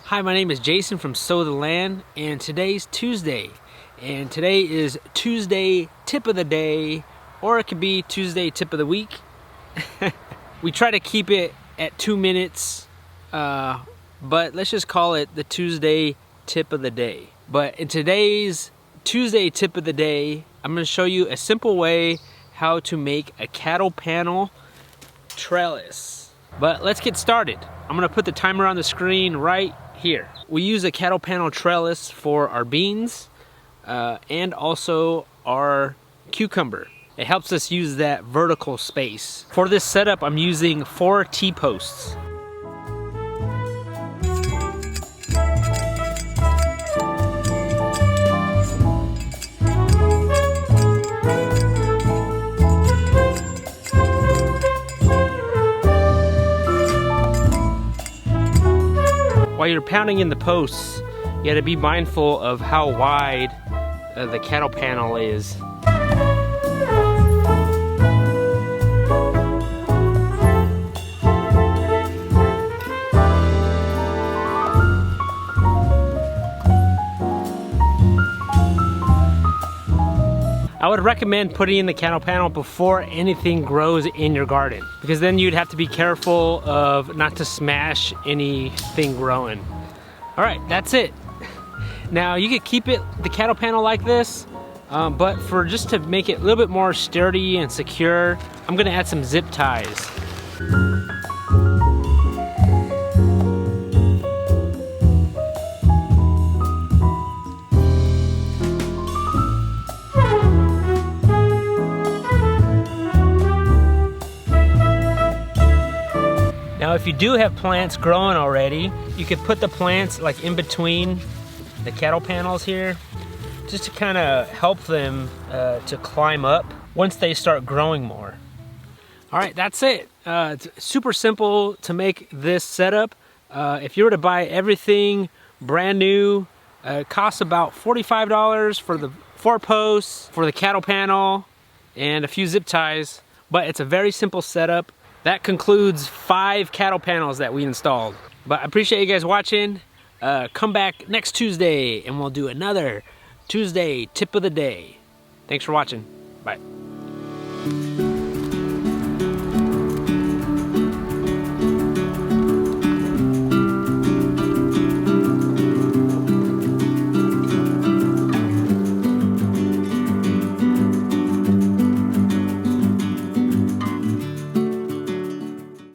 Hi, my name is Jason from Sow the Land, and today's Tuesday. And today is Tuesday tip of the day, or it could be Tuesday tip of the week. We try to keep it at 2 minutes, but let's just call it the Tuesday tip of the day. But in today's Tuesday tip of the day, I'm going to show you a simple way how to make a cattle panel trellis. But let's get started. I'm going to put the timer on the screen right here. We use a cattle panel trellis for our beans and also our cucumber. It helps us use that vertical space. For this setup, I'm using 4 T-posts. While you're pounding in the posts, you gotta be mindful of how wide the cattle panel is. I would recommend putting in the cattle panel before anything grows in your garden, because then you'd have to be careful of not to smash anything growing. All right, that's it. Now you could keep the cattle panel like this, but for just to make it a little bit more sturdy and secure, I'm gonna add some zip ties. Now if you do have plants growing already, you could put the plants like in between the cattle panels here, just to kind of help them to climb up once they start growing more. All right, that's it. It's super simple to make this setup. If you were to buy everything brand new, it costs about $45 for the 4 posts, for the cattle panel, and a few zip ties, but it's a very simple setup. That concludes 5 cattle panels that we installed. But I appreciate you guys watching. Come back next Tuesday and we'll do another Tuesday tip of the day. Thanks for watching. Bye.